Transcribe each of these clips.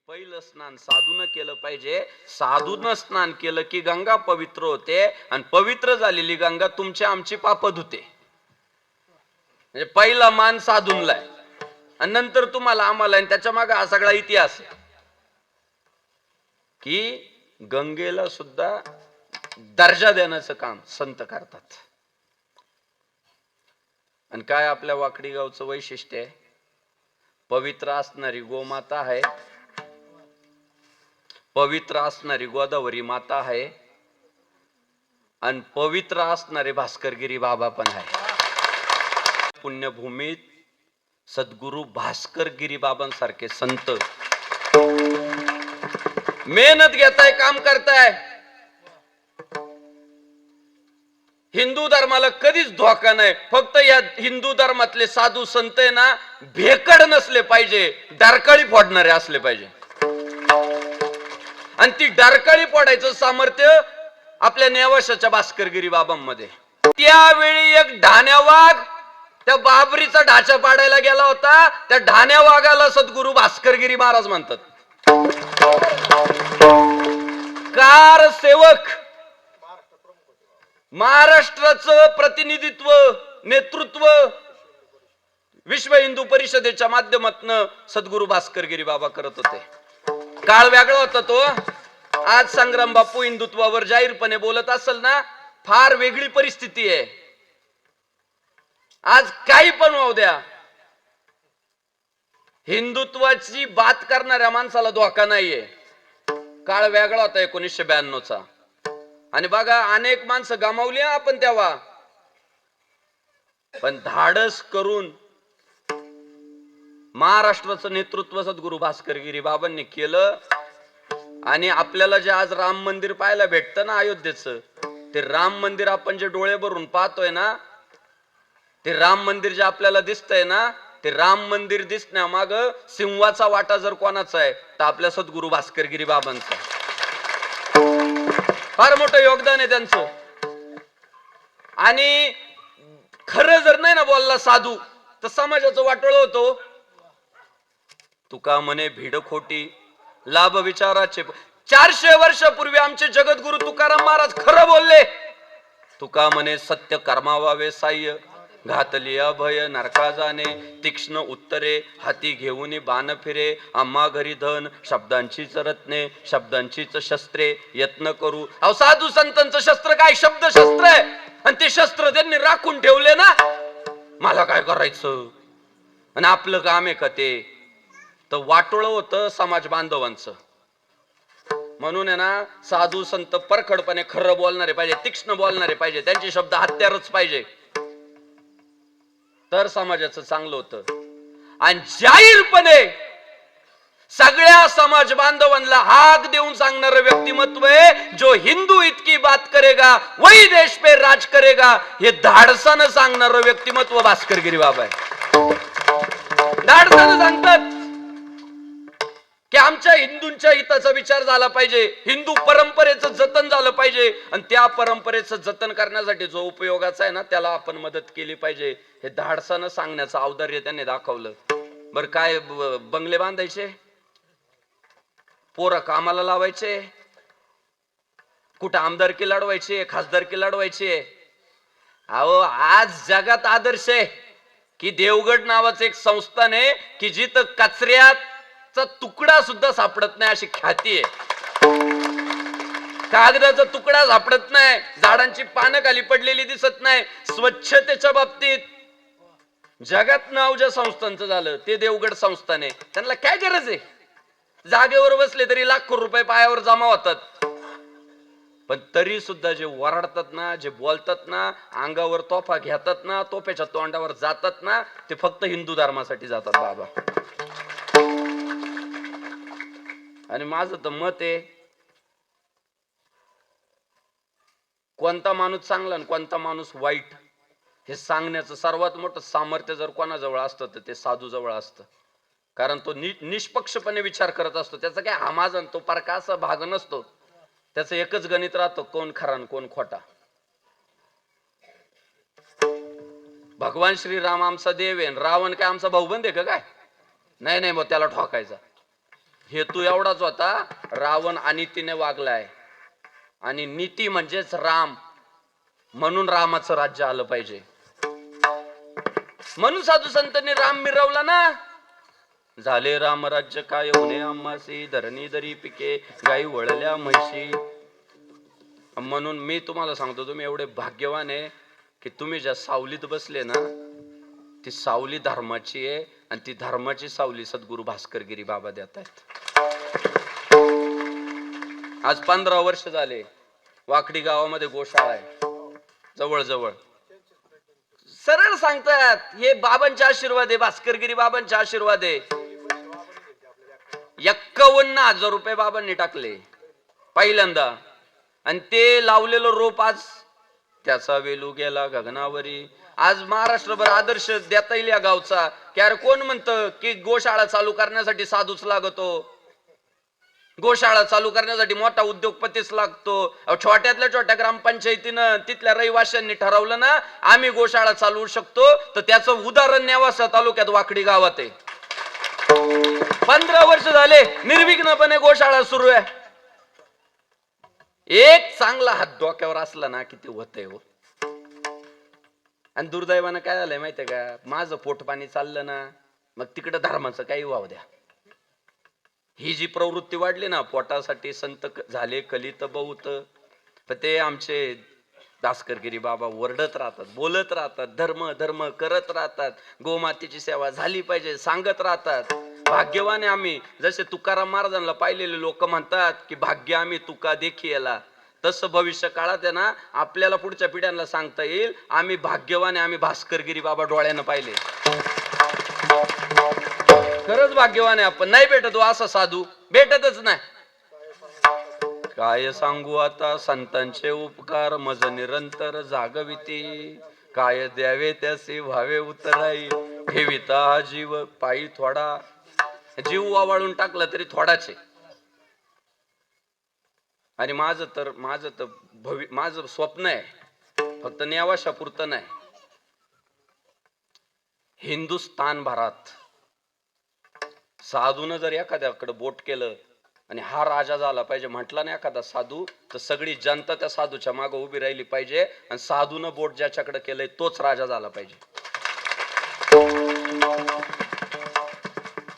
पहिलं स्नान साधून केलं पाहिजे. साधून स्नान केलं की गंगा पवित्र होते आणि पवित्र झालेली गंगा तुमची आमची पाप धुते. म्हणजे पहिला मान साधूनला आहे आणि नंतर तुम्हाला आम्हाला, आणि त्याच्या मागे हा सगळा इतिहास आहे की गंगेला सुद्धा दर्जा देण्याचं काम संत करतात. आणि काय आपल्या वाकडी गावचं वैशिष्ट्य आहे, पवित्र असणारी गोमाता आहे, पवित्र असणारी गोदावरी माता आहे आणि पवित्र असणारे भास्करगिरी बाबा पण आहे. पुण्यभूमीत सद्गुरु भास्करगिरी बाबांसारखे संत मेहनत घेताय, काम करताय. हिंदू धर्माला कधीच धोका नाही. फक्त या हिंदू धर्मातले साधू संत आहे ना, भेकड नसले पाहिजे, डारकाळी फोडणारे असले पाहिजे. आणि ती डारकाळी फोडायचं सामर्थ्य आपल्या नेवाशाच्या भास्करगिरी बाबांमध्ये. त्यावेळी एक ढाण्या वाघ त्या बाबरीचा ढाचा पाडायला गेला होता. त्या ढाण्या वाघाला सद्गुरु भास्करगिरी महाराज म्हणतात. कार सेवक, महाराष्ट्राचं प्रतिनिधित्व, नेतृत्व विश्व हिंदू परिषदेच्या माध्यमातून सद्गुरु भास्करगिरी बाबा करत होते. काळ वेगळा होता तो. आज संग्राम बापू हिंदुत्वावर जाहीरपणे बोलत असेल ना, फार वेगळी परिस्थिती आहे. आज काही पण होऊ द्या, हिंदुत्वाची बात करणाऱ्या माणसाला धोका नाहीये. काळ वेगळा होता 1992चा. आणि बघा, अनेक माणसं गमावली आपण तेव्हा, पण धाडस करून महाराष्ट्राचं नेतृत्व सद्गुरु भास्करगिरी बाबांनी केलं. आणि आपल्याला जे आज राम मंदिर पाहायला भेटतं ना अयोध्येचं, ते राम मंदिर आपण जे डोळे भरून पाहतोय ना, ते राम मंदिर जे आपल्याला दिसतंय ना, ते राम मंदिर दिसण्यामाग सिंहाचा वाटा जर कोणाचा आहे तर आपल्या सद्गुरु भास्करगिरी बाबांचा. फार मोठं योगदान आहे त्यांचं. आणि खरं जर नाही ना बोलला साधू तर समाजाचं वाटोळ होतो. तुका म्हणे भीड खोटी, लाभ विचाराचे. 400 वर्षापूर्वी आमचे जगद्गुरु तुकाराम महाराज खरं बोलले. तुका म्हणे सत्य कर्मावावे साह्य, घातली अभय नरका जाणे, तीक्ष्ण उत्तरे हाती घेऊन बाण फिरे, आम्हा घरी धन शब्दांचीच रत्ने, शब्दांचीच शस्त्रे यत्न करू. अहो साधू संतांचं शस्त्र काय, शब्द शस्त्र आहे. आणि ते शस्त्र त्यांनी राखून ठेवले ना, मला काय करायचं. आणि आपलं काम आहे का ते, तर वाटोळ होतं समाज बांधवांचं. म्हणून आहे ना, साधू संत परखडपणे खरं बोलणारे पाहिजे, तीक्ष्ण बोलणारे पाहिजे, त्यांचे शब्द हत्यारच पाहिजे, तर समाजाचं चांगलं होतं. आणि जाहीरपणे सगळ्या समाज बांधवांना हाक देऊन सांगणारं व्यक्तिमत्व आहे, जो हिंदू इतकी बात करेगा वही देश पे राज करेगा, हे धाडसानं सांगणारं व्यक्तिमत्व भास्करगिरी बाबा आहे. धाडसानं सांगतात की आमच्या हिंदूंच्या हिताचा विचार झाला पाहिजे, हिंदू परंपरेचं जतन झालं पाहिजे, आणि त्या परंपरेचं जतन करण्यासाठी जो उपयोगाचा आहे ना, त्याला आपण मदत केली पाहिजे. हे धाडसानं सांगण्याचं औदार्य त्यांनी दाखवलं. बर काय बंगले बांधायचे, पोरं कामाला लावायचे, कुठं आमदारकी लढवायचे, खासदारकी लढवायचे. अहो आज जगात आदर्श आहे की देवगड नावाचं एक संस्थान आहे की जिथं कचऱ्याचा तुकडा सुद्धा सापडत नाही अशी ख्याती आहे. कागदाचा तुकडा सापडत नाही, झाडांची पानं खाली पडलेली दिसत नाही. स्वच्छतेच्या बाबतीत जगात नाव ज्या संस्थांचं झालं ते देवगड संस्थान आहे. त्यांना काय गरज आहे, जागेवर बसले तरी लाखो रुपये पायावर जमा होतात, पण तरी सुद्धा जे वरडतात ना, जे बोलतात ना, अंगावर तोफा घेतात ना, तोफ्याच्या तोंडावर जातात ना, ते फक्त हिंदू धर्मासाठी जातात बाबा. आणि माझं तर मत आहे, कोणता माणूस चांगला आणि कोणता माणूस वाईट हे सांगण्याचं सर्वात मोठं सामर्थ्य जर कोणाजवळ असतं तर ते साधू जवळ असतं. कारण तो निष्पक्षपणे विचार करत असतो. त्याचा काय हा माझा तो पारका असा भाग नसतो. त्याचं एकच गणित राहतं, कोण खरा आणि कोण खोटा. भगवान श्रीराम आमचा देव आहे, रावण काय आमचा भाऊबंद आहे का काय? नाही नाही, मग त्याला ठोकायचा. हेतू एवढाच होता, रावण अनितीने वागलाय आणि नीती म्हणजेच राम, म्हणून रामाचं राज्य आलं पाहिजे. म्हणून साधू संतांनी राम मिरवला ना. झाले रामराज्य काय होणे आम्हासी, धरणी दरी पिके गाई वळल्या म्हशी. म्हणून मी तुम्हाला सांगतो, तुम्ही एवढे भाग्यवान आहे की तुम्ही ज्या सावलीत बसले ना, ती सावली धर्माची आहे आणि ती धर्माची सावली सद्गुरू भास्करगिरी बाबा देत आहेत. आज 15 वर्ष झाले वाकडी गावामध्ये गोशाळा आहे जवळ जवळ. सरळ सांगतात, हे बाबांचे आशीर्वाद आहे, भास्करगिरी बाबांचे आशीर्वाद आहे. 51,000 रुपये बाबांनी टाकले पहिल्यांदा, आणि ते लावलेलं रोप आज त्याचा वेलू गेला गगनावरी. आज महाराष्ट्रभर आदर्श देता येईल या गावचा. की अरे कोण म्हणतं की गोशाळा चालू करण्यासाठी साधूच लागतो, गोशाळा चालू करण्यासाठी मोठा उद्योगपतीच लागतो. छोट्यातल्या छोट्या ग्रामपंचायतीनं तिथल्या रहिवाशांनी ठरवलं ना आम्ही गोशाळा चालवू शकतो, तर त्याचं उदाहरण नेवासा तालुक्यात वाकडी गावात आहे. 15 वर्ष झाले निर्विघ्नपणे गोशाळा सुरू आहे. एक चांगला हात डोक्यावर असला ना किती होतंय हो. आणि दुर्दैवानं काय झालंय माहितीये का, माझं पोट पाणी चाललं ना, मग तिकडे धर्माचं काही वाव द्या. ही जी प्रवृत्ती वाढली ना, पोटासाठी संत झाले कलित बहुत, पण ते आमचे भास्करगिरी बाबा वरडत राहतात, बोलत राहतात, धर्म धर्म करत राहतात, गोमातेची सेवा झाली पाहिजे सांगत राहतात. भाग्यवान आहे आम्ही. जसे तुकाराम महाराजांना पाहिलेले लोक म्हणतात की भाग्य आम्ही तुका देखी याला, तसं भविष्य काळात आहे ना आपल्याला पुढच्या पिढ्यांना सांगता येईल आम्ही भाग्यवान आहे, आम्ही भास्करगिरी बाबा डोळ्यानं पाहिले. खरंच भाग्यवान आहे आपण. नाही भेटत असा साधू, भेटतच नाही. काय सांगू आता संतांचे उपकार, मज निरंतर जागविती, काय द्यावे त्याचे व्हावे उतराई, ठेविता हा जीव पायी थोडा. जीव वावाळून टाकला तरी थोडाच आहे. आणि माझं तर माझं स्वप्न आहे, फक्त नेवाशापुरतं नाही, हिंदुस्थान भरात साधून जर एखाद्याकडे बोट केलं आणि हा राजा झाला पाहिजे म्हटला ना एखादा साधू, तर सगळी जनता त्या साधूच्या मागे उभी राहिली पाहिजे आणि साधून बोट ज्याच्याकडे केलंय तोच राजा झाला पाहिजे.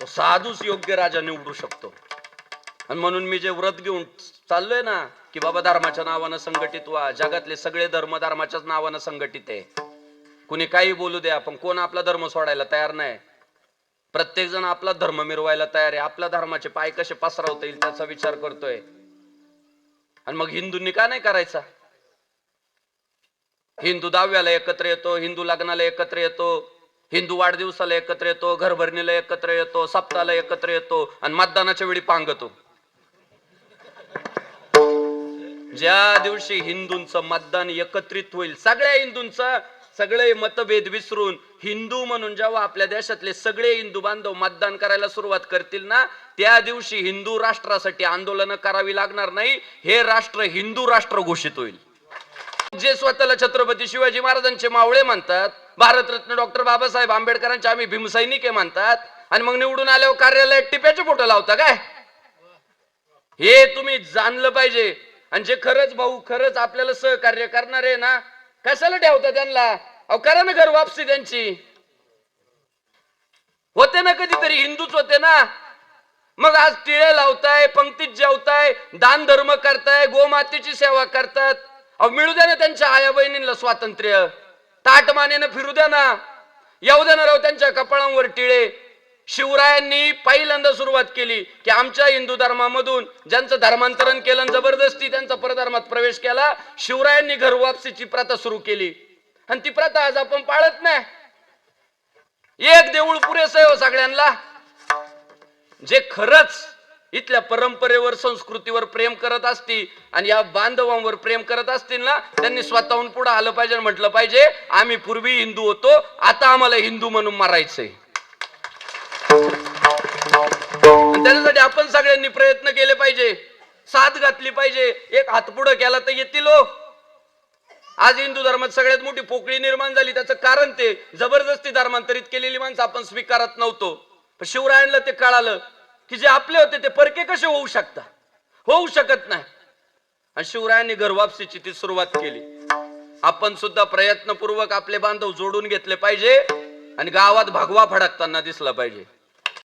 तो साधूच योग्य राजा निवडू शकतो. आणि म्हणून मी जे व्रत घेऊन चाललोय ना की बाबा धर्माच्या नावानं संघटित व्हा, जगातले सगळे धर्म धर्माच्याच नावानं संघटित आहे. कुणी काही बोलू द्या, पण कोण आपला धर्म सोडायला तयार नाही. प्रत्येक जण आपला धर्म मिरवायला तयार आहे. आपल्या धर्माचे पाय कसे पसरवता येईल त्याचा विचार करतोय. आणि मग हिंदूंनी का नाही करायचा? हिंदू दहाव्याला एकत्र येतो, हिंदू लग्नाला एकत्र येतो, हिंदू वाढदिवसाला एकत्र येतो, घरभरणीला एकत्र येतो, सप्ताहाला एकत्र येतो आणि मतदानाच्या वेळी पांगतो. ज्या दिवशी हिंदूंचं मतदान एकत्रित होईल, सगळ्या हिंदूंचं सगळे मतभेद विसरून हिंदू म्हणून जेव्हा आपल्या देशातले सगळे हिंदू बांधव मतदान करायला सुरुवात करतील ना, त्या दिवशी हिंदू राष्ट्रासाठी आंदोलन करावी लागणार नाही. हे राष्ट्र हिंदू राष्ट्र घोषित होईल. जे स्वतःला छत्रपती शिवाजी महाराजांचे मावळे म्हणतात, भारतरत्न डॉक्टर बाबासाहेब आंबेडकरांचे आम्ही भीमसैनिक म्हणतात, आणि मग निवडून आल्यावर कार्यालयात टिप्याचे फोटो लावता काय? हे तुम्ही जाणलं पाहिजे. आणि जे खरंच भाऊ खरंच आपल्याला सहकार्य करणार आहे ना, कशाला ठेवता त्यांना? अहो करा ना घर वापसी त्यांची. होते ना कधीतरी हिंदूच होते ना, मग आज टिळे लावताय, पंक्तीत जेवताय, दान धर्म करताय, गोमातेची सेवा करतात. अहो मिळू द्या ना त्यांच्या आया बहिणींना स्वातंत्र्य, ताटमानेनं फिरू द्या ना, येऊ द्या ना राव त्यांच्या कपाळांवर टिळे. शिवरायांनी पहिल्यांदा सुरुवात केली की आमच्या हिंदू धर्मामधून ज्यांचं धर्मांतरण केलं, जबरदस्ती त्यांचा परधर्मात प्रवेश केला, शिवरायांनी घर वापसीची प्रथा सुरू केली. आणि ती प्रथा आज आपण पाळत नाही. एक देऊळ पुरेसं आहे हो सगळ्यांना. जे खरंच इथल्या परंपरेवर संस्कृतीवर प्रेम करत असतील आणि या बांधवांवर प्रेम करत असतील ना, त्यांनी स्वतःहून पुढे आलं पाहिजे, म्हटलं पाहिजे आम्ही पूर्वी हिंदू होतो, आता आम्हाला हिंदू म्हणून मारायचंय. त्याच्यासाठी आपण सगळ्यांनी प्रयत्न केले पाहिजे, साथ घातली पाहिजे. एक हात पुढे केला तर येतील हो. आज हिंदू धर्मात सगळ्यात मोठी पोकळी निर्माण झाली, त्याचं कारण ते जबरदस्ती धर्मांतरित केलेली माणसं आपण स्वीकारत नव्हतो. पण शिवरायांना ते कळालं की जे आपले होते ते परके कसे होऊ शकतात? होऊ शकत नाही. आणि शिवरायांनी घरवापसीची ती सुरुवात केली. आपण सुद्धा प्रयत्नपूर्वक आपले बांधव जोडून घेतले पाहिजे आणि गावात भगवा फडकताना दिसला पाहिजे.